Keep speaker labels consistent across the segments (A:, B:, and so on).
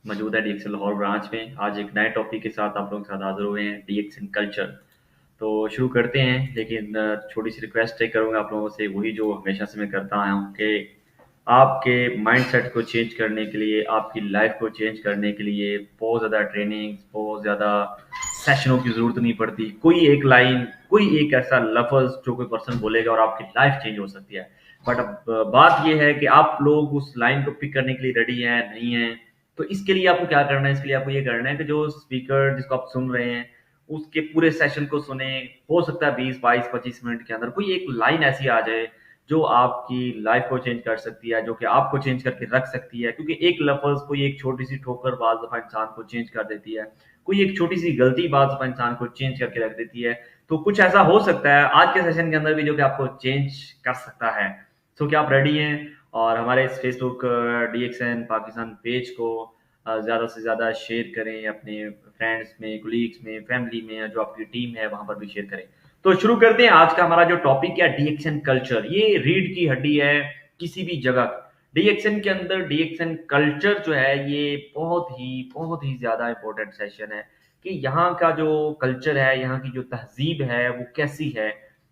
A: मौजूद है डीएक्सन लाहौर ब्रांच में। आज एक नए टॉपिक के साथ आप लोगों के साथ हाज़िर हुए हैं, डीएक्सन कल्चर। तो शुरू करते हैं, लेकिन छोटी-सी रिक्वेस्ट है करूँगा आप लोगों से, वही जो हमेशा से मैं करता आया हूँ कि आपके माइंडसेट को चेंज करने के लिए, आपकी लाइफ़ को चेंज करने के लिए बहुत ज़्यादा ट्रेनिंग्स, बहुत ज़्यादा सेशनों की ज़रूरत नहीं पड़ती। कोई एक लाइन, कोई एक ऐसा लफ़्ज़ जो कोई पर्सन बोलेगा और आपकी लाइफ़ चेंज हो सकती है। बट अब बात ये है कि आप लोग उस लाइन को पिक करने के लिए रेडी हैं, नहीं हैं। तो इसके लिए आपको क्या करना है, इसके लिए आपको ये करना है कि जो स्पीकर जिसको आप सुन रहे हैं, उसके पूरे सेशन को सुने। हो सकता है 20, 22, 25 मिनट के अंदर कोई एक लाइन ऐसी आ जाए जो आपकी लाइफ को चेंज कर सकती है, जो कि आपको चेंज करके रख सकती है। क्योंकि एक लफ्ज़, कोई एक छोटी-सी ठोकर बाज़ दफ़ा इंसान को चेंज कर देती है। कोई एक छोटी-सी गलती बाज़ दफ़ा इंसान को चेंज करके रख देती है। तो कुछ ऐसा हो सकता है आज के सेशन के अंदर भी जो कि आपको चेंज कर सकता है। सो क्या आप रेडी हैं? और हमारे इस फेसबुक डीएक्सएन पाकिस्तान पेज को ज़्यादा से ज़्यादा शेयर करें, अपने फ्रेंड्स में, कोलीग्स में, फैमिली में, या जो आपकी टीम है वहाँ पर भी शेयर करें। तो शुरू करते हैं। आज का हमारा जो टॉपिक है डीएक्सन कल्चर, ये रीढ़ की हड्डी है किसी भी जगह की। डीएक्सन के अंदर डीएक्सन कल्चर जो है ये बहुत ही ज़्यादा इम्पोर्टेंट सेशन है कि यहाँ का जो कल्चर है, यहाँ की जो तहज़ीब है वो कैसी है।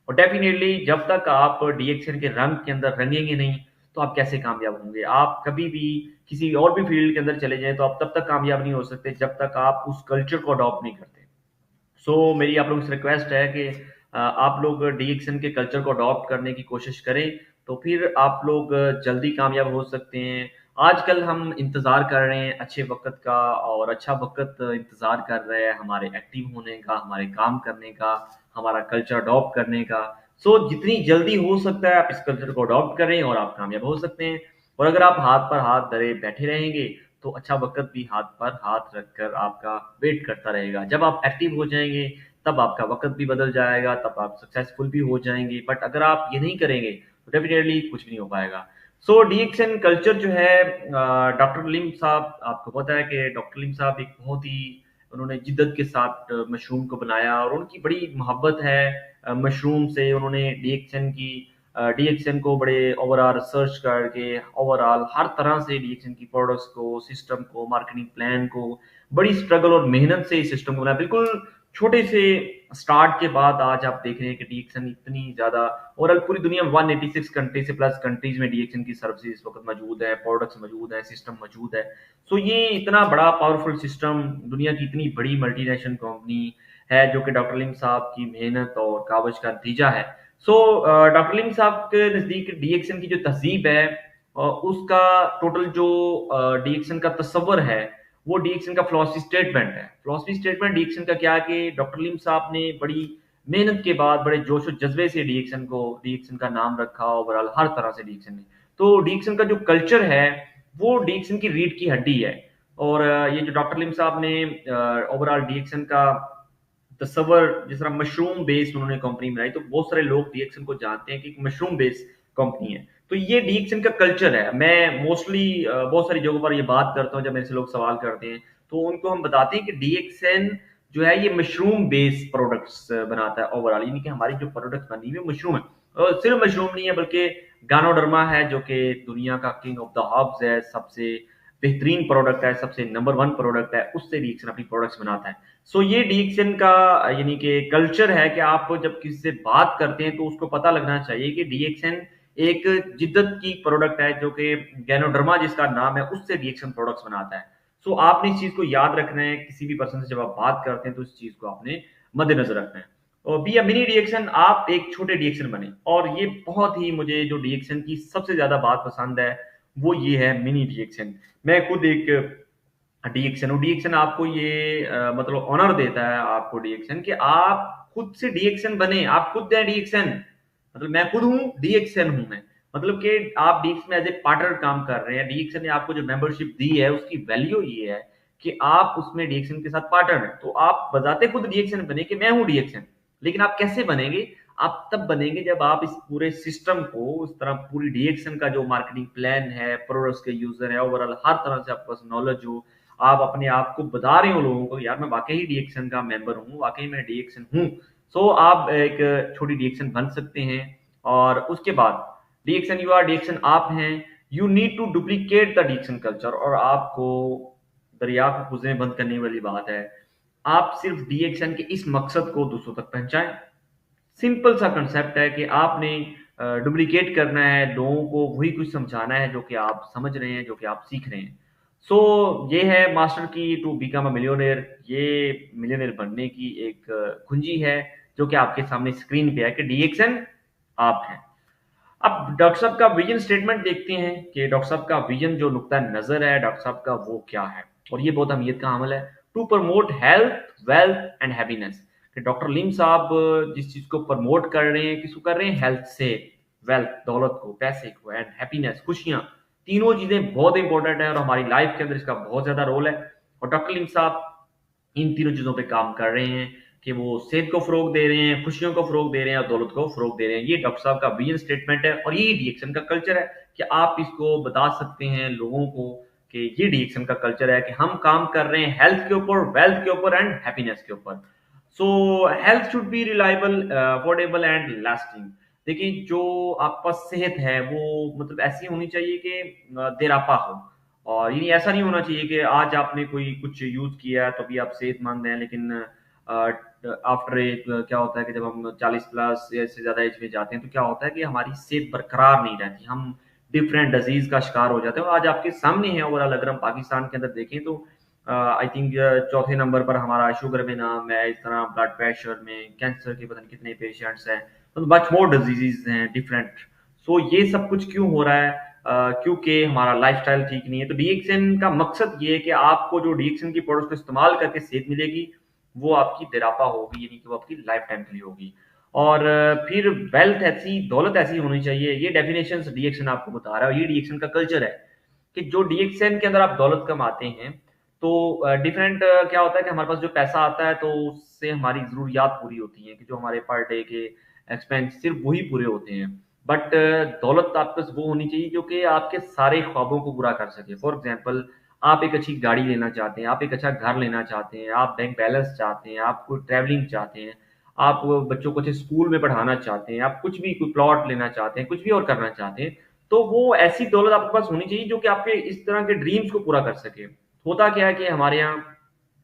A: और डेफ़िनेटली जब तक आप डीएक्सन के रंग के अंदर रंगेंगे नहीं, तो आप कैसे कामयाब होंगे? आप कभी भी किसी और भी फ़ील्ड के अंदर चले जाएँ, तो आप तब तक कामयाब नहीं हो सकते जब तक आप उस कल्चर को अडॉप्ट नहीं करते। मेरी आप लोगों से रिक्वेस्ट है कि आप लोग डीएक्सन के कल्चर को अडॉप्ट करने की कोशिश करें, तो फिर आप लोग जल्दी कामयाब हो सकते हैं। आजकल हम इंतज़ार कर रहे हैं अच्छे वक़्त का, और अच्छा वक़्त इंतज़ार कर रहे हैं हमारे एक्टिव होने का, हमारे काम करने का, हमारा कल्चर अडॉप्ट करने का। जितनी जल्दी हो सकता है आप इस कल्चर को अडॉप्ट करें और आप कामयाब हो सकते हैं। और अगर आप हाथ पर हाथ धरे बैठे रहेंगे, तो अच्छा वक़्त भी हाथ पर हाथ रखकर आपका वेट करता रहेगा। जब आप एक्टिव हो जाएँगे, तब आपका वक़्त भी बदल जाएगा, तब आप सक्सेसफुल भी हो जाएँगे। बट अगर आप ये नहीं करेंगे, तो डेफ़िनिटली कुछ भी नहीं हो पाएगा। डीएक्सन कल्चर जो है, डॉक्टर लिम साहब, आपको पता है कि डॉक्टर लिम साहब एक बहुत ही, उन्होंने जिद्दत के साथ मशरूम को बनाया, और उनकी बड़ी मोहब्बत है मशरूम से। उन्होंने डीएक्सन को बड़े ओवरऑल रिसर्च करके, ओवरऑल हर तरह से डीएक्सन की प्रोडक्ट्स को, सिस्टम को, मार्केटिंग प्लान को, बड़ी स्ट्रगल और मेहनत से इस सिस्टम को बनाया। बिल्कुल छोटे से स्टार्ट के बाद आज आप देख रहे हैं कि डीएक्सन इतनी ज़्यादा, ओवरऑल पूरी दुनिया में 186 कंट्री से प्लस कंट्रीज में डीएक्सन की सर्विसेज इस वक्त मौजूद है, प्रोडक्ट्स मौजूद हैं, सिस्टम मौजूद है। ये इतना बड़ा पावरफुल सिस्टम, दुनिया की इतनी बड़ी मल्टीनेशनल कंपनी है, जो कि डॉक्टर लिम साहब की मेहनत और कावज का नतीजा है। डॉक्टर लिम साहब के नज़दीक डीएक्सन की जो तहज़ीब है, उसका टोटल जो डीएक्सन का तस्वर है, वो डीएक्सन का फिलॉसफी स्टेटमेंट है। फिलॉसफी स्टेटमेंट डीएक्सन का क्या है कि डॉक्टर लिम साहब ने बड़ी मेहनत के बाद, बड़े जोश और जज़्बे से डीएक्सन का नाम रखा, ओवरऑल हर तरह से डीएक्सन ने। तो डीएक्सन का जो कल्चर है, वो डीएक्सन की रीढ़ की हड्डी है। और ये जो डॉक्टर लिम साहब ने ओवरऑल डीएक्सन का तस्वर, जिस तरह मशरूम बेस्ड उन्होंने कंपनी बनाई, तो बहुत सारे लोग डीएक्सन को जानते हैं कि एक मशरूम बेस्ड कंपनी है। तो ये डीएक्सन का कल्चर है। मैं मोस्टली बहुत सारी जगहों पर ये बात करता हूँ, जब मेरे से लोग सवाल करते हैं, तो उनको हम बताते हैं कि डीएक्सन जो है ये मशरूम बेस्ड प्रोडक्ट्स बनाता है ओवरऑल, यानी कि हमारी जो प्रोडक्ट्स बनी हुई है मशरूम है। और सिर्फ मशरूम नहीं है, बल्कि गानोडर्मा है, जो कि दुनिया का किंग ऑफ द हर्ब्स है, सबसे बेहतरीन प्रोडक्ट है, सबसे नंबर 1 प्रोडक्ट है, उससे डीएक्सन अपनी प्रोडक्ट्स बनाता है। ये डीएक्सन का यानी कि कल्चर है कि आप जब किसी से बात करते हैं, तो उसको पता लगना चाहिए कि डीएक्सन एक जिद्दत की प्रोडक्ट है, जो कि गैनोडर्मा जिसका नाम है, उससे डीएक्सन प्रोडक्ट्स बनाता है। आपने इस चीज़ को याद रखना है, किसी भी पर्सन से जब आप बात करते हैं, तो इस चीज़ को आपने मद्देनज़र रखना है। और बी अ मिनी डीएक्सन, आप एक छोटे डीएक्सन बने। और ये बहुत ही, मुझे जो डीएक्सन की सबसे ज़्यादा बात पसंद है, वो ये है मिनी डीएक्सन। मैं खुद एक डीएक्सन हूँ। डीएक्सन आपको ये मतलब ऑनर देता है आपको डीएक्सन, कि आप खुद से डीएक्सन बने, आप खुद हैं डीएक्सन। मतलब मैं खुद हूँ, डीएक्सन हूँ मैं। मतलब कि आप डीएक्सन में एज़ ए पार्टनर काम कर रहे हैं। डीएक्सन ने आपको जो मेंबरशिप दी है, उसकी वैल्यू ये है कि आप उसमें डीएक्सन के साथ पार्टनर हैं। तो आप बजाते खुद डीएक्सन बने कि मैं हूँ डीएक्सन। लेकिन आप कैसे बनेंगे? आप तब बनेंगे जब आप इस पूरे सिस्टम को, उस तरह पूरी डीएक्सन का जो मार्केटिंग प्लान है, प्रोडक्ट्स के यूज़र है, ओवरऑल हर तरह से आपके पास नॉलेज हो, आप अपने आप को बता रहे हो लोगों को, यार मैं वाक़ई ही डीएक्सन का मेंबर हूँ, वाक़ई मैं डीएक्सन हूँ। आप एक छोटी डीएक्सन बन सकते हैं। और उसके बाद डीएक्सन आप हैं, you need to duplicate the DXN culture, और आपको दरिया को खुजने बंद करने वाली बात है। आप सिर्फ डीएक्सएन के इस मकसद को दूसरों तक पहुंचाएं। सिंपल सा कंसेप्ट है कि आपने डुप्लीकेट करना है, लोगों को वही कुछ समझाना है जो कि आप समझ रहे हैं, जो कि आप सीख रहे हैं। सो ये है मास्टर की टू बिकम अ मिलियनेयर। ये मिलियनेयर बनने की एक कुंजी है जो कि आपके सामने स्क्रीन पे है कि डीएक्सएन आप हैं। अब डॉक्टर साहब का विजन स्टेटमेंट देखते हैं कि डॉक्टर साहब का विजन जो नुक्ता नजर है डॉक्टर साहब का वो क्या है, और ये बहुत अहमियत का अमल है। To promote health wealth and happiness. कि डॉक्टर लीम साहब जिस चीज को प्रमोट कर रहे हैं, किसको कर रहे हैं, हेल्थ से, वेल्थ दौलत को, पैसे को, एंड हैप्पीनेस खुशियां, तीनों चीजें बहुत इंपॉर्टेंट है और हमारी लाइफ के अंदर इसका बहुत ज्यादा रोल है। और डॉक्टर लीम साहब इन तीनों चीजों पे काम कर रहे हैं कि वो सेहत को फरोग दे रहे हैं, खुशियों को फरोग दे रहे हैं और दौलत को फरोग दे रहे हैं। ये डॉक्टर साहब का विजन स्टेटमेंट है और ये डीएक्शन का कल्चर है कि आप इसको बता सकते हैं लोगों को कि ये डीएक्शन का कल्चर है कि हम काम कर रहे हैं हेल्थ के ऊपर, वेल्थ के ऊपर एंड हैप्पीनेस के ऊपर। सो health should be reliable, affordable and lasting. देखिए, जो आपके पास सेहत है वो मतलब ऐसी होनी चाहिए कि देरापा हो। और ये ऐसा नहीं होना चाहिए कि आज आपने कोई कुछ यूज किया है तो भी आप सेहतमंद हैं, लेकिन आफ्टर एज क्या होता है कि जब हम 40 प्लस या इससे ज्यादा एज में जाते हैं तो क्या होता है कि हमारी सेहत बरकरार नहीं रहती, हम डिफरेंट डिजीज का शिकार हो जाते हैं। और आज आपके सामने है ओवरऑल, अगर हम पाकिस्तान के अंदर देखें तो आई थिंक चौथे नंबर पर हमारा शुगर में नाम है, इस तरह ब्लड प्रेशर में, कैंसर के पता नहीं कितने पेशेंट्स हैं, तो मच मोर डिजीजेज हैं डिफरेंट। सो ये सब कुछ क्यों हो रहा है? क्योंकि हमारा लाइफस्टाइल ठीक नहीं है। तो डीएक्सन का मकसद ये है कि आपको जो डीएक्सन की प्रोडक्ट्स को इस्तेमाल करके सेहत मिलेगी वो आपकी देरापा होगी, यानी कि वो आपकी लाइफ टाइम के लिए होगी। और फिर वेल्थ ऐसी, दौलत ऐसी होनी चाहिए। ये डेफिनेशन डीएक्सन आपको बता रहा है, ये डीएक्सन का कल्चर है कि जो डीएक्सन के अंदर आप दौलत कमाते हैं तो डिफरेंट क्या होता है कि हमारे पास जो पैसा आता है तो उससे हमारी जरूरियात पूरी होती हैं, कि जो हमारे पर डे के एक्सपेंस सिर्फ वही पूरे होते हैं। बट दौलत आपके पास वो होनी चाहिए जो कि आपके सारे ख्वाबों को पूरा कर सके। फॉर एग्जाम्पल, आप एक अच्छी गाड़ी लेना चाहते हैं, आप एक अच्छा घर लेना चाहते हैं, आप बैंक बैलेंस चाहते हैं, आप कोई ट्रैवलिंग चाहते हैं, आप बच्चों को अच्छे स्कूल में पढ़ाना चाहते हैं, आप कुछ भी कोई प्लॉट लेना चाहते हैं, कुछ भी और करना चाहते हैं, तो वो ऐसी दौलत आपके पास होनी चाहिए जो कि आपके इस तरह के ड्रीम्स को पूरा कर सके। होता क्या है कि हमारे यहाँ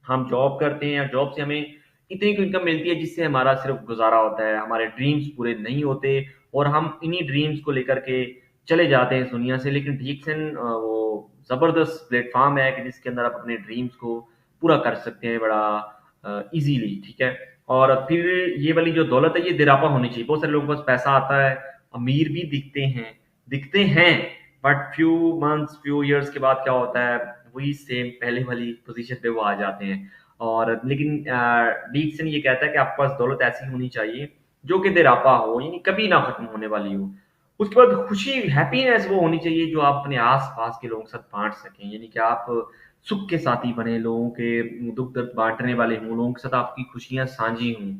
A: हम जॉब करते हैं और जॉब से हमें इतनी इनकम मिलती है जिससे हमारा सिर्फ गुजारा होता है, हमारे ड्रीम्स पूरे नहीं होते और हम इन्हीं ड्रीम्स को लेकर के चले जाते हैं इस दुनिया से। लेकिन डीएक्सन वो जबरदस्त प्लेटफॉर्म है कि जिसके अंदर आप अपने ड्रीम्स को पूरा कर सकते हैं बड़ा इजीली, ठीक है। और फिर ये वाली जो दौलत है ये दिरापा होनी चाहिए। बहुत सारे लोगों के पास पैसा आता है, अमीर भी दिखते हैं, but few months few years के बाद क्या होता है, वही सेम पहले वाली पोजीशन पे वो आ जाते हैं। और लेकिन डीक्सन ये कहता है कि आपके पास दौलत ऐसी होनी चाहिए जो कि देरापा हो, यानी कभी ना खत्म होने वाली हो। उसके बाद खुशी, हैप्पीनेस वो होनी चाहिए जो आप अपने आस पास के लोगों के साथ बांट सकें, यानी कि आप सुख के साथी बने, लोगों के दुख दर्द बांटने वाले हों, लोगों के साथ आपकी खुशियां साझी हों।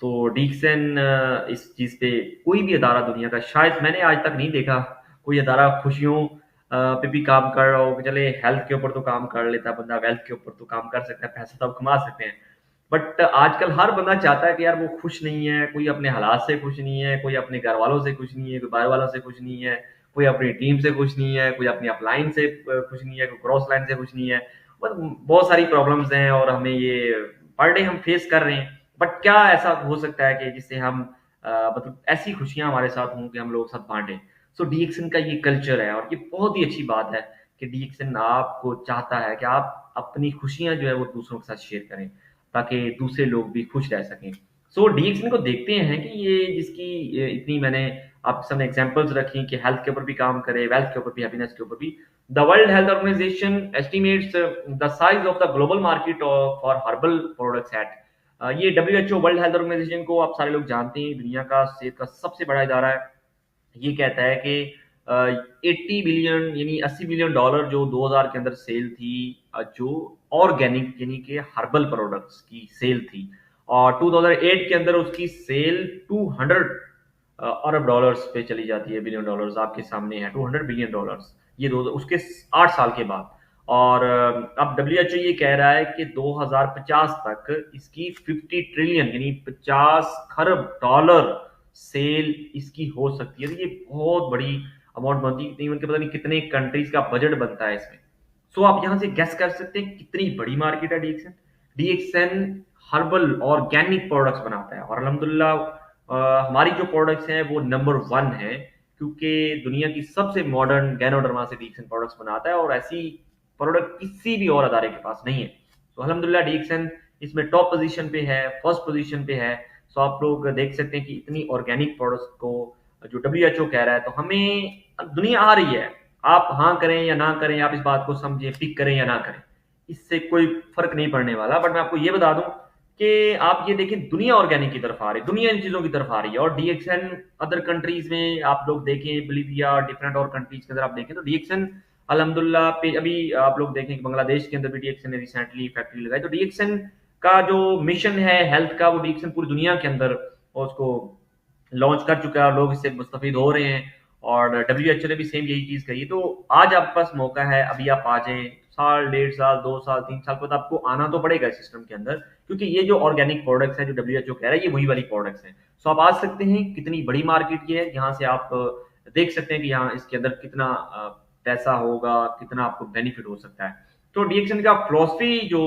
A: सो डीक्सन इस चीज पे कोई भी अदारा दुनिया का, शायद मैंने आज तक नहीं देखा कोई अदारा खुशियों पे भी काम कर रहा हो। चले हेल्थ के ऊपर तो काम कर लेता है बंदा, वेल्थ के ऊपर तो काम कर सकता है, पैसा तो आप कमा सकते हैं, बट आजकल हर बंदा चाहता है कि यार वो खुश नहीं है, कोई अपने हालात से खुश नहीं है, कोई अपने घर वालों से खुश नहीं है, कोई बाहर वालों से खुश नहीं है, कोई अपनी टीम से खुश नहीं है, कोई अपनी अपलाइन से खुश नहीं है, कोई क्रॉस लाइन से खुश नहीं है। मतलब बहुत सारी प्रॉब्लम्स हैं और हमें ये पर डे हम फेस कर रहे हैं। बट क्या ऐसा हो सकता है कि जिससे हम मतलब ऐसी खुशियां हमारे साथ हों कि हम लोग साथ बांटें। सो डीएक्सन का ये कल्चर है और ये बहुत ही अच्छी बात है कि डीएक्सन आपको चाहता है कि आप अपनी खुशियां जो है वो दूसरों के साथ शेयर करें ताकि दूसरे लोग भी खुश रह सकें। सो डीएक्सन को देखते हैं कि ये जिसकी इतनी मैंने आप सामने एग्जांपल्स रखी कि हेल्थ के ऊपर भी काम करे, वेल्थ के ऊपर भी, हैप्पीनेस के ऊपर भी। The world health organization estimates the size of the global market for herbal products at, ये डब्ल्यूएचओ वर्ल्ड हेल्थ ऑर्गेनाइजेशन को आप सारे लोग जानते हैं, दुनिया का सेहत का सबसे बड़ा इदारा है। ये कहता है कि 80 बिलियन यानी $80 बिलियन जो 2000 के अंदर सेल थी, जो ऑर्गेनिक यानी कि हर्बल प्रोडक्ट्स की सेल थी, और 2008 के अंदर उसकी सेल 200 अरब डॉलर्स पे चली जाती है, बिलियन डॉलर्स आपके सामने है, 200 बिलियन डॉलर्स, ये दो उसके 8 साल के बाद। और अब डब्ल्यूएचओ ये कह रहा है कि 2050 तक इसकी 50 ट्रिलियन यानी 50 खरब डॉलर सेल इसकी हो सकती है। तो ये बहुत बड़ी अमाउंट बनती है, इवन के पता नहीं कितने कंट्रीज का बजट बनता है इसमें। सो आप यहाँ से गेस कर सकते हैं कितनी बड़ी मार्केट है DXN. DXN herbal organic products बनाता है और अल्हम्दुलिल्लाह हमारी जो प्रोडक्ट्स हैं वो नंबर वन है, क्योंकि दुनिया की सबसे मॉडर्न गैनोडर्मा से डीएक्सएन प्रोडक्ट्स बनाता है और ऐसी प्रोडक्ट किसी भी और अदारे के पास नहीं है। तो अल्हम्दुलिल्लाह डीएक्सएन इसमें टॉप पोजीशन पे है, फर्स्ट पोजीशन पे है। सो आप लोग देख सकते हैं कि इतनी ऑर्गेनिक प्रोडक्ट्स को जो डब्ल्यूएचओ कह रहा है, तो हमें दुनिया आ रही है। आप हाँ करें या ना करें, आप इस बात को समझें, पिक करें या ना करें, इससे कोई फर्क नहीं पड़ने वाला। बट मैं आपको ये बता दूं कि आप ये देखें, दुनिया ऑर्गेनिक की तरफ आ रही है, दुनिया इन चीजों की तरफ आ रही है। और डीएक्सएन अदर कंट्रीज में आप लोग देखें, बोलिविया, डिफरेंट और कंट्रीज के अंदर आप देखें तो डीएक्सएन अल्हम्दुलिल्लाह पे अभी आप लोग देखें कि बांग्लादेश के अंदर भी डीएक्सएन ने रिसेंटली फैक्ट्री लगाई। तो डीएक्सएन का जो मिशन है हेल्थ का, वो डीएक्सएन पूरी दुनिया के अंदर उसको लॉन्च कर चुका है और लोग इससे मुस्तफीद हो रहे हैं। और डब्ल्यूएचओ ने भी सेम यही चीज कही है। तो आज आपके पास मौका है, अभी आप आ जाएं, साल, 1.5 साल, 2 साल, 3 साल बाद आपको आना तो पड़ेगा सिस्टम के अंदर, क्योंकि ये जो ऑर्गेनिक प्रोडक्ट्स है जो डब्ल्यूएचओ कह रहा है, ये वही वाली प्रोडक्ट्स हैं। सो आप आ सकते हैं, कितनी बड़ी मार्केट ये है, यहाँ से आप देख सकते हैं कि यहाँ इसके अंदर कितना पैसा होगा, कितना आपको बेनिफिट हो सकता है। तो डीएक्सएन का फिलॉसफी जो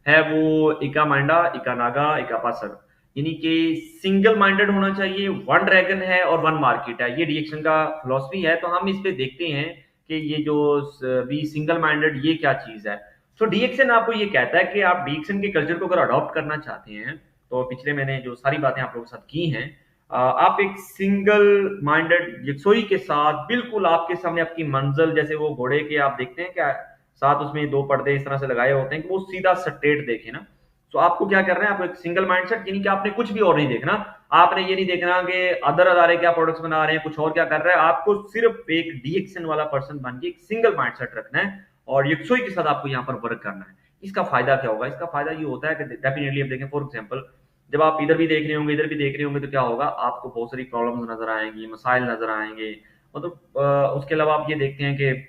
A: है वो इका माइंडा, इका नागा, इका पासर, यानी कि सिंगल माइंडेड होना चाहिए, वन ड्रैगन है और वन मार्केट है, ये डीएक्सएन का फिलॉसफी है। तो हम इस पे देखते हैं कि ये जो भी सिंगल माइंडेड ये क्या चीज है। तो डीएक्सएन आपको ये कहता है कि आप डीएक्सएन के कल्चर को अगर अडॉप्ट करना चाहते हैं, तो पिछले मैंने जो सारी बातें आप लोगों के साथ की हैं, आप एक सिंगल माइंडेड यकसोई के साथ बिल्कुल आपके सामने आपकी मंजिल, जैसे वो घोड़े के आप देखते हैं क्या साथ उसमें दो पर्दे इस तरह से लगाए होते हैं कि वो सीधा स्ट्रेट देखे ना। तो आपको क्या करना है, आपको एक सिंगल माइंडसेट, यानी कि आपने कुछ भी और नहीं देखना। आपने ये नहीं देखना कि अदर अदारे क्या प्रोडक्ट्स बना रहे हैं, कुछ और क्या कर रहा है। आपको सिर्फ एक डीएक्सएन वाला पर्सन बन के एक सिंगल माइंडसेट रखना है और यकसोई के साथ आपको यहाँ पर वर्क करना है। इसका फायदा क्या होगा? इसका फायदा ये होता है कि डेफिनेटली आप देखें, फॉर एग्जाम्पल जब आप इधर भी देख रहे होंगे, इधर भी देख रहे होंगे, तो क्या होगा, आपको बहुत सारी प्रॉब्लम्स नजर आएंगी, मसाइल नजर आएंगे। मतलब उसके अलावा आप ये देखते हैं कि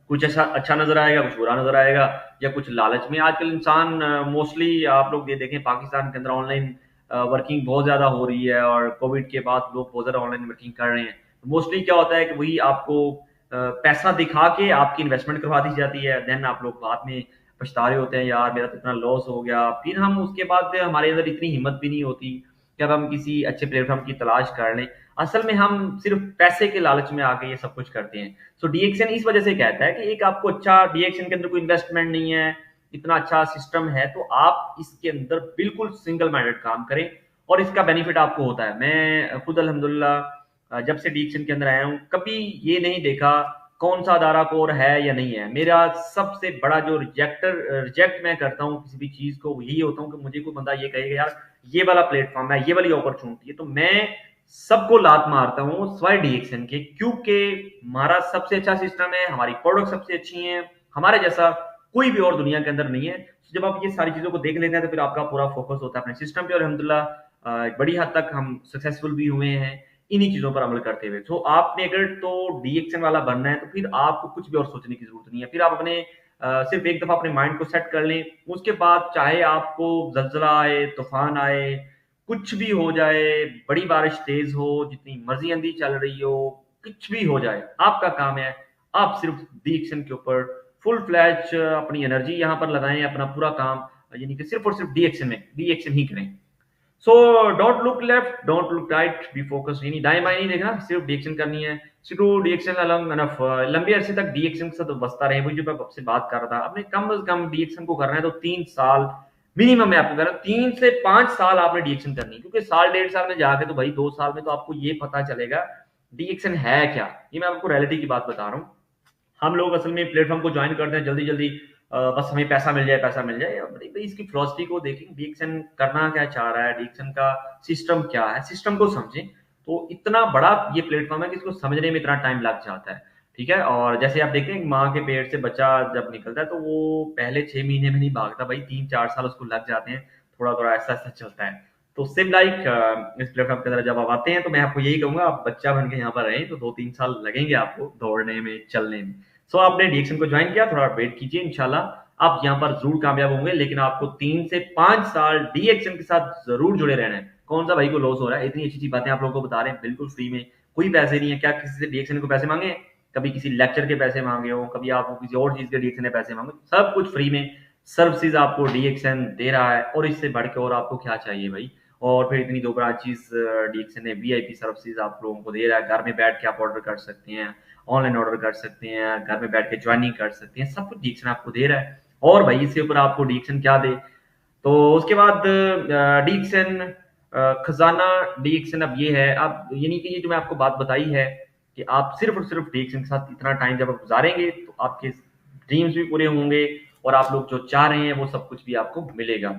A: कुछ ऐसा अच्छा नजर आएगा, कुछ बुरा नजर आएगा, या कुछ लालच में आजकल इंसान मोस्टली आप लोग ये देखें पाकिस्तान के अंदर ऑनलाइन वर्किंग बहुत ज्यादा हो रही है और कोविड के बाद लोग बहुत ज्यादा ऑनलाइन वर्किंग कर रहे हैं। मोस्टली क्या होता है कि वही आपको पैसा दिखा के आपकी इन्वेस्टमेंट करवा दी जाती है, देन आप लोग बाद में पछता रहे होते हैं, यार मेरा तो इतना लॉस हो गया। फिर हम उसके बाद हमारे अंदर इतनी हिम्मत भी नहीं होती कि अब हम किसी अच्छे प्लेटफॉर्म की तलाश कर लें। असल में हम सिर्फ पैसे के लालच में आके ये सब कुछ करते हैं। सो डीएक्सएन इस वजह से कहता है कि एक आपको अच्छा, डीएक्सएन के अंदर कोई इन्वेस्टमेंट नहीं है, इतना अच्छा सिस्टम है, तो आप इसके अंदर बिल्कुल सिंगल माइंडेड काम करें और इसका बेनिफिट आपको होता है। मैं खुद अल्हम्दुलिल्लाह जब से डीएक्सएन के अंदर आया हूँ, कभी ये नहीं देखा कौन सा अदारा कोर है या नहीं है। मेरा सबसे बड़ा जो रिजेक्ट मैं करता हूँ किसी भी चीज को, यही होता हूँ कि मुझे कोई बंदा ये कहेगा यार ये वाला प्लेटफॉर्म है, ये वाली अपॉर्चुनिटी है, तो मैं सबको लात मारता हूँ स्वाय डीएक्सएन के, क्योंकि हमारा सबसे अच्छा सिस्टम है, हमारी प्रोडक्ट सबसे अच्छी है, हमारे जैसा कोई भी और दुनिया के अंदर नहीं है। जब आप ये सारी चीजों को देख लेते हैं तो फिर आपका पूरा फोकस होता है अपने सिस्टम पे और अल्हम्दुलिल्लाह बड़ी हद तक हम सक्सेसफुल भी हुए हैं इन्हीं चीजों पर अमल करते हुए। तो आपने अगर तो डीएक्सएन वाला बनना है तो फिर आपको कुछ भी और सोचने की जरूरत नहीं है। फिर आप अपने सिर्फ एक दफा अपने माइंड को सेट कर लें, उसके बाद चाहे आपको जलजला आए, तूफान आए, कुछ भी हो जाए, बड़ी बारिश तेज हो, जितनी मर्जी आंधी चल रही हो, कुछ भी हो जाए, आपका काम है आप सिर्फ डीएक्सएन के ऊपर फुल फ्लैश अपनी एनर्जी यहाँ पर लगाएं, अपना पूरा काम यानी कि सिर्फ और सिर्फ डीएक्सएन में डीएक्सएन ही करें। So don't look left, don't look right, B focus, यानी दाएं बाएं नहीं देखना, सिर्फ डीएक्शन करनी है। सिर्फ डीएक्शन अलग एनफ, लंबे अरसे तक डीएक्शन के साथ बसता रहे, वही जो मैं आपसे बात कर रहा था। आपने कम से कम डीएक्शन को करना है तो 3 साल मिनिमम, मैं आपको कह रहा हूँ 3 से 5 साल आपने डीएक्शन करनी है, क्योंकि साल 1.5 साल में जाके तो भाई 2 साल में तो आपको ये पता चलेगा डीएक्शन है क्या। ये मैं आपको रियलिटी की बात बता रहा हूँ। हम लोग असल में प्लेटफॉर्म को ज्वाइन करते हैं जल्दी जल्दी, बस हमें पैसा मिल जाए, पैसा मिल जाए। भाई इसकी फिलोसफी को देखें, डीएक्शन करना क्या चाह रहा है, डीएक्शन का सिस्टम क्या है, सिस्टम को समझें। तो इतना बड़ा ये प्लेटफॉर्म है कि इसको समझने में इतना टाइम लग जाता है, ठीक है। और जैसे आप देखते हैं माँ के पेट से बच्चा जब निकलता है तो वो पहले 6 महीने में नहीं भागता भाई, 3-4 साल उसको लग जाते हैं, थोड़ा थोड़ा ऐसा ऐसा चलता है। तो सेम लाइक इस प्लेटफॉर्म के अंदर जब आप आते हैं तो मैं आपको यही कहूंगा, आप बच्चा बन के यहाँ पर रहें तो 2-3 साल लगेंगे आपको दौड़ने में, चलने में। सो आपने डीएक्शन को ज्वाइन किया, थोड़ा वेट कीजिए, इंशाल्लाह आप यहाँ पर जरूर कामयाब होंगे। लेकिन आपको 3 से 5 साल डीएक्शन के साथ जरूर जुड़े रहना है। कौन सा भाई को लॉस हो रहा है, इतनी अच्छी अच्छी बातें आप लोगों को बता रहे हैं बिल्कुल फ्री में, कोई पैसे नहीं है। क्या किसी से डीएक्शन को पैसे मांगे? कभी किसी लेक्चर के पैसे मांगे हो, कभी आपको किसी और चीज के डीएक्सन ने पैसे मांगे, सब कुछ फ्री में सर्विसेज आपको डीएक्सन दे रहा है। और इससे बढ़ के और आपको क्या चाहिए भाई। और फिर इतनी दो ब्रांचेस डीएक्सन ने वीआईपी सर्विसेज आप लोगों को दे रहा है। घर में बैठ के आप ऑर्डर कर सकते हैं, ऑनलाइन ऑर्डर कर सकते हैं, घर में बैठ के ज्वाइनिंग कर सकते हैं, सब कुछ डीएक्सन आपको दे रहा है। और भाई इसके ऊपर आपको डीएक्सन क्या दे। तो उसके बाद डीएक्सन खजाना डीएक्सन अब ये है, अब यानी कि ये जो मैं आपको बात बताई है कि आप सिर्फ और सिर्फ डीएक्सन के साथ इतना टाइम जब आप गुजारेंगे तो आपके ड्रीम्स भी पूरे होंगे और आप लोग जो चाह रहे हैं वो सब कुछ भी आपको मिलेगा।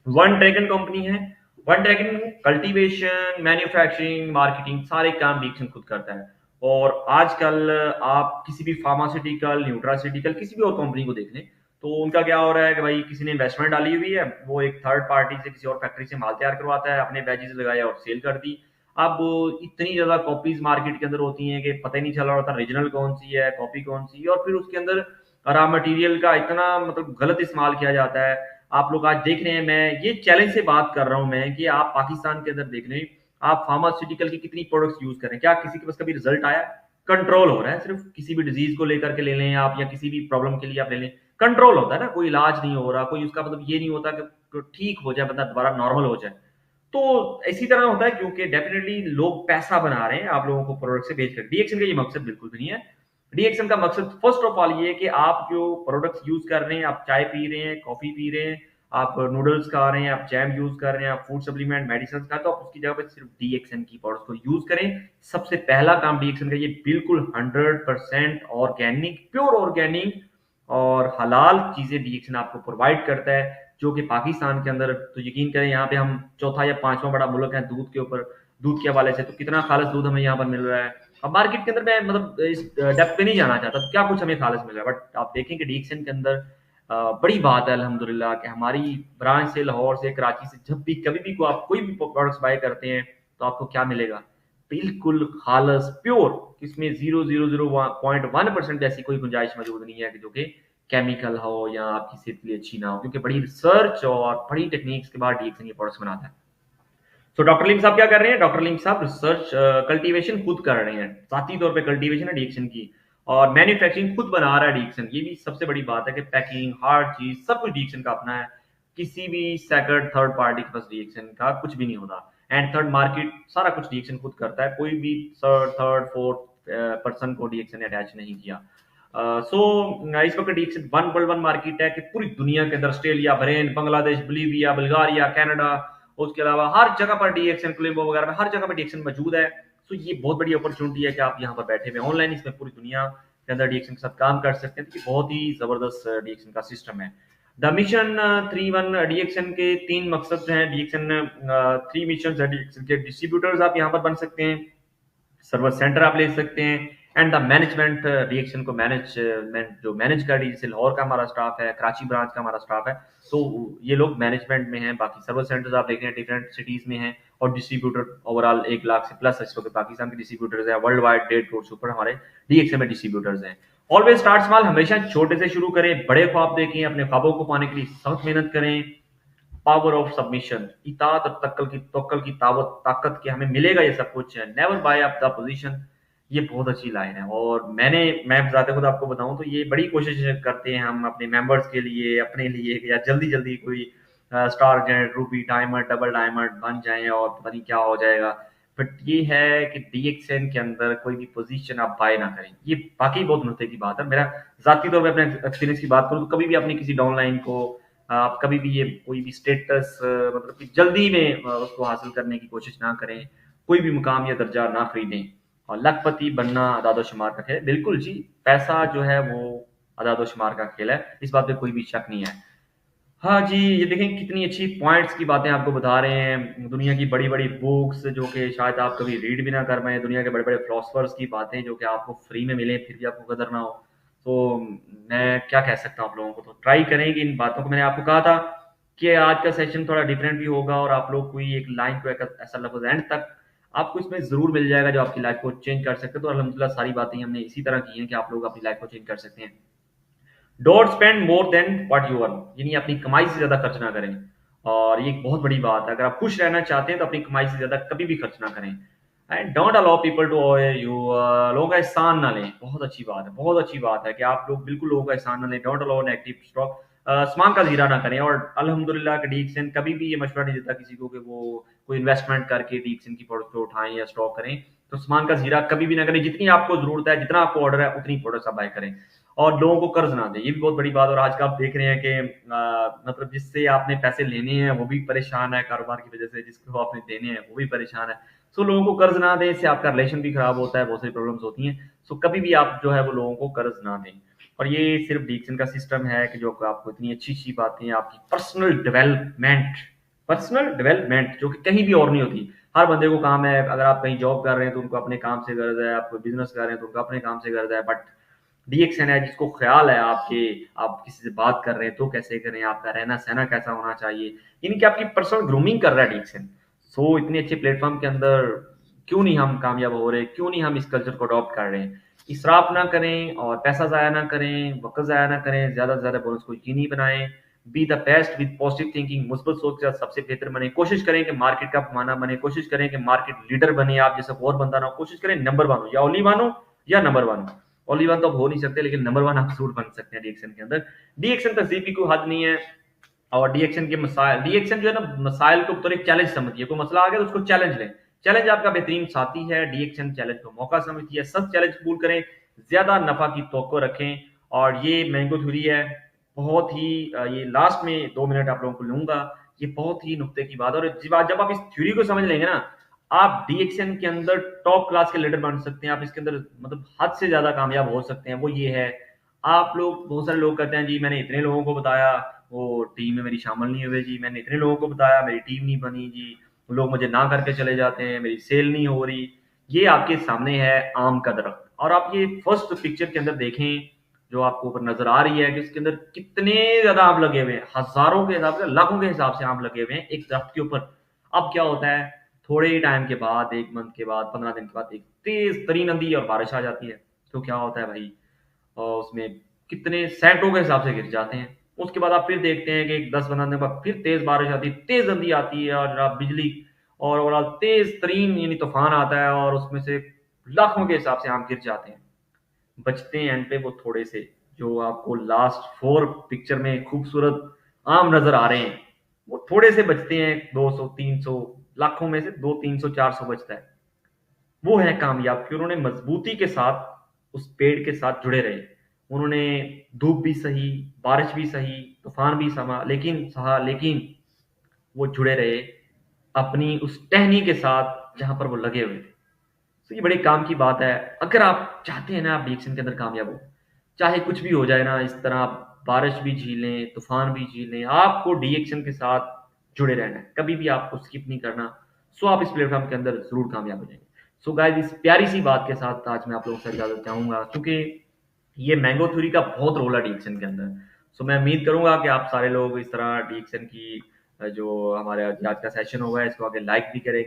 A: वन ड्रैगन कंपनी है। One dragon cultivation, manufacturing, marketing सारे काम डीएक्सन खुद करता है। और आजकल आप किसी भी फार्मास्यूटिकल, न्यूट्रास्यूटिकल किसी भी और कंपनी को देख लें तो उनका क्या हो रहा है कि भाई किसी ने इन्वेस्टमेंट डाली हुई है, वो एक थर्ड पार्टी से किसी और फैक्ट्री से माल तैयार करवाता है, अपने बैचेस लगाया और सेल कर दी। अब इतनी ज्यादा कॉपीज मार्केट के अंदर होती हैं कि पता ही नहीं चल रहा होता रीजनल कौन सी है, कॉपी कौन सी है। और फिर उसके अंदर रॉ मटेरियल का इतना मतलब गलत इस्तेमाल किया जाता है। आप लोग आज देख रहे हैं, मैं ये चैलेंज से बात कर रहा हूं मैं कि आप पाकिस्तान के अंदर देख लें, आप फार्मास्यूटिकल की कितनी प्रोडक्ट्स यूज करें, क्या किसी के पास कभी रिजल्ट आया? कंट्रोल हो रहा है। सिर्फ किसी भी डिजीज को लेकर के ले लें आप, या किसी भी प्रॉब्लम के लिए आप ले लें, कंट्रोल होता है ना, कोई इलाज नहीं हो रहा, कोई उसका मतलब ये नहीं होता कि ठीक हो जाए बंदा दोबारा नॉर्मल हो जाए। तो इसी तरह होता है क्योंकि डेफिनेटली लोग पैसा बना रहे हैं आप लोगों को प्रोडक्ट से बेचकर। डीएक्सन का ये मकसद बिल्कुल भी नहीं है। डीएक्सन का मकसद फर्स्ट ऑफ ऑल ये है कि आप जो प्रोडक्ट्स यूज कर रहे हैं, आप चाय पी रहे हैं, कॉफी पी रहे हैं, आप नूडल्स खा रहे हैं, आप जैम यूज कर रहे हैं, आप फूड सप्लीमेंट मेडिसिन खा, तो आप उसकी जगह पे सिर्फ डीएक्सन की प्रोडक्ट्स को यूज करें। सबसे पहला काम डीएक्सन का ये बिल्कुल 100% ऑर्गेनिक, प्योर ऑर्गेनिक और हलाल चीजें डीएक्सन आपको प्रोवाइड करता है, जो कि पाकिस्तान के अंदर तो यकीन करें यहाँ पे हम चौथा या पांचवा बड़ा मुल्क है दूध के ऊपर, दूध के हवाले से। तो कितना खालिस दूध हमें यहाँ पर मिल रहा है। अब मार्केट के अंदर मैं मतलब इस डेप्थ पे नहीं जाना चाहता तो क्या कुछ हमें खालिस मिल रहा है, बट आप देखें कि डीएक्सन के अंदर बड़ी बात है अल्हम्दुलिल्लाह कि हमारी ब्रांच से, लाहौर से, कराची से जब भी कभी भी को आप कोई भी प्रोडक्ट्स बाय करते हैं तो आपको क्या मिलेगा? बिल्कुल खालस प्योर। इसमें 0.01% ऐसी कोई गुंजाइश मौजूद नहीं है कि जो कि केमिकल हो या आपकी सेहत के लिए अच्छी ना हो, क्योंकि बड़ी रिसर्च और बड़ी टेक्निक्स के बाद डीएक्सन ये प्रोडक्ट्स बनाता है। तो डॉक्टर लिम साहब क्या कर रहे हैं? डॉक्टर लिम साहब रिसर्च कल्टीवेशन खुद कर रहे हैं, जाती तौर पे कल्टीवेशन है डीएक्सन की, और मैन्युफैक्चरिंग खुद बना रहा है डीएक्सन। ये भी सबसे बड़ी बात है कि पैकिंग, हर चीज, सब कुछ डीएक्सन का अपना है। किसी भी सेकंड थर्ड पार्टी के पास डीएक्सन का कुछ भी नहीं होता। एंड थर्ड मार्केट सारा कुछ डीएक्सन खुद करता है, कोई भी थर्ड फोर्थ पर्सन को डीएक्सन ने अटैच नहीं किया। इस वक्त डीएक्सन वर्ल्ड वन मार्केट है कि पूरी दुनिया के अंदर Australia, Bahrain, Bangladesh, Bolivia, Bulgaria, Canada, उसके अलावा हर जगह पर डीएक्सन, कोलंबो वगैरह में हर जगह पर डीएक्सन मौजूद है। तो ये बहुत बड़ी अपॉर्चुनिटी है कि आप यहाँ पर बैठे हुए ऑनलाइन इसमें पूरी दुनिया के अंदर डीएक्सन के साथ काम कर सकते हैं। तो ये बहुत ही जबरदस्त डीएक्सन का सिस्टम है। द मिशन 31 डीएक्सन के 3 मकसद जो हैं, डीएक्सन 3 मिशन है डीएक्सन के। डिस्ट्रीब्यूटर्स आप यहाँ पर बन सकते हैं, सर्वर सेंटर आप ले सकते हैं, एंड द मैनेजमेंट डीएक्सन को मैनेजमेंट जो मैनेज कर रही है, जैसे लाहौर का हमारा स्टाफ है, कराची ब्रांच का हमारा स्टाफ है, तो ये लोग मैनेजमेंट में हैं। बाकी सर्वर सेंटर्स आप देख रहे हैं डिफरेंट सिटीज में हैं, और डिस्ट्रीब्यूटर ओवरऑल 1 लाख से प्लस इस वक्त पाकिस्तान के डिस्ट्रीब्यूटर्स हैं। वर्ल्ड वाइड 1.5 करोड़ से ऊपर हमारे डीएक्सन में डिस्ट्रीब्यूटर्स हैं। ऑलवेज स्टार्ट स्मॉल, हमेशा छोटे से शुरू करें, बड़े ख्वाब देखें, अपने ख्वाबों को पाने के लिए सख्त मेहनत करें। पावर ऑफ सबमिशन, इताअत और तवक्कुल की ताकत के हमें मिलेगा ये सब कुछ। Never bye up the position, ये बहुत अच्छी लाइन है। और मैं ज़ाते खुद आपको बताऊं तो ये बड़ी कोशिश करते हैं हम अपने मेंबर्स के लिए, अपने लिए, या जल्दी जल्दी कोई star generate, Ruby, diamond, double diamond बन जाएं और पता नहीं क्या हो जाएगा। बट ये है कि डीएक्सन के अंदर कोई भी पोजीशन आप बाय ना करें, ये बाकी बहुत नुकते की बात है। मेरा जाती तौर पे अपने एक्सपीरियंस की बात करूं तो कभी भी अपनी किसी डाउनलाइन को आप कभी भी ये कोई भी स्टेटस मतलब कि जल्दी में उसको हासिल करने की कोशिश ना करें, कोई भी मुकाम या दर्जा ना खरीदें। और लखपति बनना अदादोशुमार का खेल है, बिल्कुल जी, पैसा जो है वो अदादोशुमार का खेल है, इस बात पे कोई भी शक नहीं है। हाँ जी, ये देखें कितनी अच्छी पॉइंट्स की बातें आपको बता रहे हैं, दुनिया की बड़ी बड़ी बुक्स जो कि शायद आप कभी रीड भी ना कर पाए, दुनिया के बड़े बड़े फिलोसफर्स की बातें जो कि आपको फ्री में मिले फिर भी आपको कदर ना हो। तो मैं क्या कह सकता हूँ आप लोगों को, तो ट्राई करें कि इन बातों को, मैंने आपको कहा था कि आज का सेशन थोड़ा डिफरेंट भी होगा, और आप लोग कोई एक लाइन को ऐसा लफ्ज एंड तक आपको इसमें जरूर मिल जाएगा जो आपकी लाइफ को चेंज कर सकते हैं। तो अल्हम्दुलिल्लाह सारी बातें हमने इसी तरह की हैं कि आप लोग अपनी लाइफ को चेंज कर सकते हैं। Don't spend more than what you earn, यानी अपनी कमाई से ज्यादा खर्च ना करें। और ये एक बहुत बड़ी बात है, अगर आप खुश रहना चाहते हैं तो अपनी कमाई से ज्यादा कभी भी खर्च ना करें। And don't allow people to you, लोगों का एहसान ना लें। बहुत अच्छी बात है, बहुत अच्छी बात है कि आप लोग बिल्कुल लोगों का एहसान ना लें। डोंट अलाउ नेगेटिव स्टॉक, आसमान का जीरा ना करें। और अल्हम्दुलिल्लाह कि डीएक्सन कभी भी ये मशवरा नहीं देता किसी को कि वो कोई इन्वेस्टमेंट करके डीएक्सन की प्रोडक्ट उठाएं या स्टॉक करें। तो आसमान का जीरा कभी भी ना करें। जितनी आपको जरूरत है, जितना आपको ऑर्डर है, उतनी प्रोडक्ट आप बाय करें। और लोगों को कर्ज ना दें, ये भी बहुत बड़ी बात। और आज का आप देख रहे हैं कि मतलब जिससे आपने पैसे लेने हैं वो भी परेशान है कारोबार की वजह से, जिसको आपने देने हैं वो भी परेशान है। सो लोगों को कर्ज ना दें, इससे आपका रिलेशन भी खराब होता है, बहुत सारी प्रॉब्लम्स होती हैं। सो कभी भी आप जो है वो लोगों को कर्ज ना दें। और ये सिर्फ डीक्सन का सिस्टम है कि जो आपको इतनी अच्छी अच्छी बातें, आपकी पर्सनल डेवलपमेंट जो कि कहीं भी और नहीं होती। हर बंदे को काम है, अगर आप कहीं जॉब कर रहे हैं तो उनको अपने काम से गर्ज है, आप कोई बिजनेस कर रहे हैं तो उनको अपने काम से गर्ज है। बट डीएक्सन है जिसको ख्याल है आपके, आप किसी से बात कर रहे हैं तो कैसे करें, आपका रहना सहना कैसा होना चाहिए, यानी कि आपकी पर्सनल ग्रूमिंग कर रहा है डीएक्सन। सो इतने अच्छे प्लेटफॉर्म के अंदर क्यों नहीं हम कामयाब हो रहे, क्यों नहीं हम इस कल्चर को अडॉप्ट कर रहे हैं। इसराफ ना करें और पैसा ज़ाया ना करें, वक्त ज़ाया ना करें, ज़्यादा से ज़्यादा बोनस को यकीनी बनाएं। Be the best with positive thinking, मुस्बत सोच के साथ सबसे बेहतर बने। कोशिश करें कि मार्केट का माना बने, कोशिश करें कि मार्केट लीडर बने, आप जैसा और बंदा ना हो। कोशिश करें नंबर वन हो, या ओनली वन हो या नंबर वन हो। ओनली वन तो आप हो नहीं सकते, लेकिन नंबर वन आप जरूर बन सकते हैं डीएक्सन के अंदर। डीएक्सन तहजीब की कोई हद नहीं है। और डीएक्शन के मसाइल, डीएक्शन जो है ना मसाइल के ऊपर एक चैलेंज समझिए। कोई मसला आ गया तो उसको चैलेंज लें। चैलेंज आपका बेहतरीन साथी है। डीएक्शन चैलेंज को मौका समझती है। सब चैलेंज कबूल करें, ज्यादा नफा की तवक्को रखें। और ये मैंगो थ्योरी है, बहुत ही ये लास्ट में 2 मिनट आप लोगों को लूंगा। ये बहुत ही नुक्ते की बात है। और जब आप इस थ्योरी को समझ लेंगे ना, आप डीएक्शन के अंदर टॉप क्लास के लीडर बन सकते हैं। आप इसके अंदर मतलब हद से ज्यादा कामयाब हो सकते हैं। वो ये है, आप लोग, बहुत सारे लोग कहते हैं जी मैंने इतने लोगों को बताया, वो टीम में मेरी शामिल नहीं हुए जी, मैंने इतने लोगों को बताया, मेरी टीम नहीं बनी जी, लोग मुझे ना करके चले जाते हैं, मेरी सेल नहीं हो रही। ये आपके सामने है आम का दरख्त। और आप ये फर्स्ट पिक्चर के अंदर देखें जो आपको ऊपर नजर आ रही है कि इसके अंदर कितने ज्यादा आम लगे हुए हैं, हजारों के हिसाब से, लाखों के हिसाब से आम लगे हुए हैं एक दरख्त के ऊपर। अब क्या होता है, थोड़े ही टाइम के बाद, 1 मंथ के बाद, 15 दिन के बाद एक तेज तरीन आंधी और बारिश आ जाती है। तो क्या होता है भाई, और उसमें कितने सैकड़ों के हिसाब से गिर जाते हैं। उसके बाद आप फिर देखते हैं कि 10-15 दिन बाद फिर तेज बारिश आती है, तेज आंधी आती है, और जनाब बिजली और ओवरऑल तेज तरीन यानी तूफान आता है, और उसमें से लाखों के हिसाब से आम गिर जाते हैं। बचते हैं एंड पे वो थोड़े से, जो आपको लास्ट 4 पिक्चर में खूबसूरत आम नजर आ रहे हैं, वो थोड़े से बचते हैं। 200-300 लाखों में से 200-300-400 बचता है। वो है कामयाब कि उन्होंने मजबूती के साथ उस पेड़ के साथ जुड़े रहे। उन्होंने धूप भी सही, बारिश भी सही, तूफान भी सहा, लेकिन वो जुड़े रहे अपनी उस टहनी के साथ जहां पर वो लगे हुए थे। तो ये बड़े काम की बात है। अगर आप चाहते हैं ना आप डीएक्शन के अंदर कामयाब हो, चाहे कुछ भी हो जाए ना, इस तरह आप बारिश भी झीलें, तूफान भी झीलें, आपको डीएक्शन के साथ जुड़े रहना है, कभी भी आपको स्किप नहीं करना। सो आप इस प्लेटफॉर्म के अंदर जरूर कामयाब हो जाएंगे। सो गाइस, इस प्यारी सी बात के साथ आज मैं आप लोगों से इजाजत चाहूंगा, क्योंकि ये मैंगो थ्योरी का बहुत रोल है डीएक्शन के अंदर। सो मैं उम्मीद करूंगा कि आप सारे लोग इस तरह डीएक्शन की जो हमारे आज का सेशन होगा इसको आगे लाइक भी करें।